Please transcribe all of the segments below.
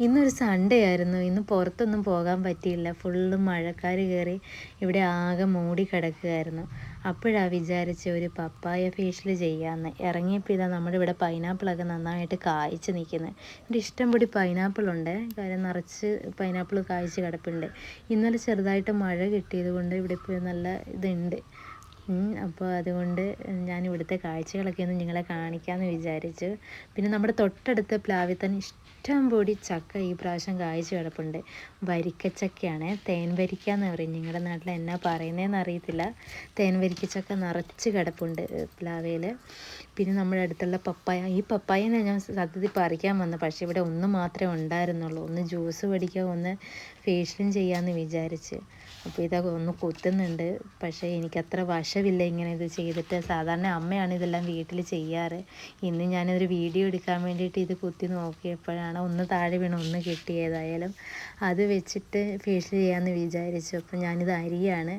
ഇന്നൊരു സൺഡേ ആയിരുന്നു. ഇന്ന് പുറത്തൊന്നും പോകാൻ പറ്റിയില്ല. ഫുള്ള് മഴക്കാർ കയറി ഇവിടെ ആകെ മൂടി കിടക്കുകയായിരുന്നു. അപ്പോഴാണ് വിചാരിച്ച ഒരു പപ്പായ ഫേഷ്യൽ ചെയ്യാമെന്ന്. ഇറങ്ങിയപ്പോൾ ഇതാ നമ്മുടെ ഇവിടെ പൈനാപ്പിളൊക്കെ നന്നായിട്ട് കായ്ച്ച് നിൽക്കുന്നത്. ഇവിടെ ഇഷ്ടംപൊടി പൈനാപ്പിളുണ്ട്. കാര്യം നിറച്ച് പൈനാപ്പിൾ കായ്ച്ച് കിടപ്പുണ്ട്. ഇന്നലെ ചെറുതായിട്ട് മഴ കിട്ടിയത് കൊണ്ട് ഇവിടെ ഇപ്പോൾ നല്ല ഇതുണ്ട്. അപ്പോൾ അതുകൊണ്ട് ഞാൻ ഇവിടുത്തെ കാഴ്ചകളൊക്കെ ഒന്ന് നിങ്ങളെ കാണിക്കാമെന്ന് വിചാരിച്ചു. പിന്നെ നമ്മുടെ തൊട്ടടുത്ത പ്ലാവിൽ തന്നെ ഇഷ്ടം പൊടി ചക്ക ഈ പ്രാവശ്യം കായ്ച്ച് കിടപ്പുണ്ട്. വരിക്കച്ചക്കയാണ്, തേൻ വരിക്ക എന്ന് പറയും. നിങ്ങളുടെ നാട്ടിൽ എന്നാ പറയുന്നതെന്ന് അറിയത്തില്ല. തേൻ വരിക്കച്ചക്ക നിറച്ച് കിടപ്പുണ്ട് പ്ലാവയിൽ. പിന്നെ നമ്മുടെ അടുത്തുള്ള പപ്പായ, ഈ പപ്പായനെ ഞാൻ സത്യത്തിൽ പറിക്കാൻ വന്നു. പക്ഷേ ഇവിടെ ഒന്ന് മാത്രമേ ഉണ്ടായിരുന്നുള്ളൂ. ഒന്ന് ജ്യൂസ് പഠിക്കുക, ഒന്ന് ഫേഷ്യലും ചെയ്യാമെന്ന് വിചാരിച്ച്. അപ്പോൾ ഇതൊക്കെ ഒന്ന് കുത്തുന്നുണ്ട്. പക്ഷേ എനിക്കത്ര വശമില്ല ഇങ്ങനെ ഇത് ചെയ്തിട്ട്. സാധാരണ അമ്മയാണ് ഇതെല്ലാം വീട്ടിൽ ചെയ്യാറ്. ഇന്ന് ഞാനൊരു വീഡിയോ എടുക്കാൻ വേണ്ടിയിട്ട് ഇത് കുത്തി നോക്കിയപ്പോഴാണ് ഒന്ന് താഴെ വീണ് ഒന്ന് കിട്ടിയതായാലും അത് വെച്ചിട്ട് ഫേഷ്യൽ ചെയ്യാമെന്ന് വിചാരിച്ചു. അപ്പോൾ ഞാനിത് അരിയാണ്,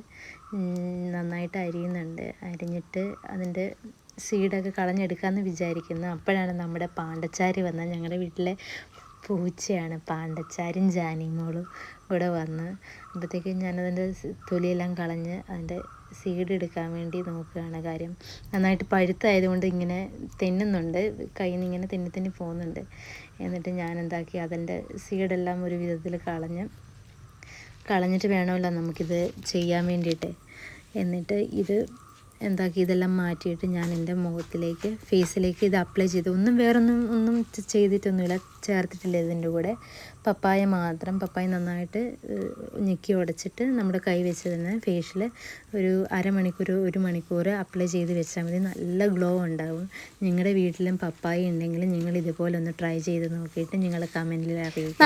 നന്നായിട്ട് അരിയുന്നുണ്ട്. അരിഞ്ഞിട്ട് അതിൻ്റെ സീഡൊക്കെ കളഞ്ഞെടുക്കാമെന്ന് വിചാരിക്കുന്നു. അപ്പോഴാണ് നമ്മുടെ പാണ്ടച്ചാരി വന്നത്. ഞങ്ങളുടെ വീട്ടിലെ പൂച്ചയാണ് പാണ്ടച്ചാരും ജാനിമോളും കൂടെ വന്ന്. അപ്പോഴത്തേക്കും ഞാനതിൻ്റെ തൊലിയെല്ലാം കളഞ്ഞ് അതിൻ്റെ സീഡ് എടുക്കാൻ വേണ്ടി നോക്കുകയാണ്. കാര്യം നന്നായിട്ട് പഴുത്തായതുകൊണ്ട് ഇങ്ങനെ തെന്നുന്നുണ്ട്, കയ്യിൽ നിന്ന് ഇങ്ങനെ തെന്നി പോകുന്നുണ്ട്. എന്നിട്ട് ഞാൻ എന്താക്കി അതിൻ്റെ സീഡെല്ലാം ഒരു വിധത്തിൽ കളഞ്ഞിട്ട് വേണമല്ലോ നമുക്കിത് ചെയ്യാൻ വേണ്ടിയിട്ട്. എന്നിട്ട് ഇത് എന്താക്കി ഇതെല്ലാം മാറ്റിയിട്ട് ഞാൻ എൻ്റെ മുഖത്തിലേക്ക്, ഫേസിലേക്ക് ഇത് അപ്ലൈ ചെയ്തു. ഒന്നും ചെയ്തിട്ടൊന്നുമില്ല, ചേർത്തിട്ടില്ല ഇതിൻ്റെ കൂടെ. പപ്പായ മാത്രം, പപ്പായ നന്നായിട്ട് ഞെക്കി ഉടച്ചിട്ട് നമ്മുടെ കൈ വെച്ച് തന്നെ ഫേഷ്യൽ ഒരു അരമണിക്കൂർ 1 മണിക്കൂർ അപ്ലൈ ചെയ്ത് വെച്ചാൽ മതി. നല്ല ഗ്ലോ ഉണ്ടാവും. നിങ്ങളുടെ വീട്ടിലും പപ്പായ ഉണ്ടെങ്കിൽ നിങ്ങൾ ഇതുപോലെ ഒന്ന് ട്രൈ ചെയ്ത് നോക്കിയിട്ട് നിങ്ങൾ കമൻറ്റിൽ അറിയിക്കുക.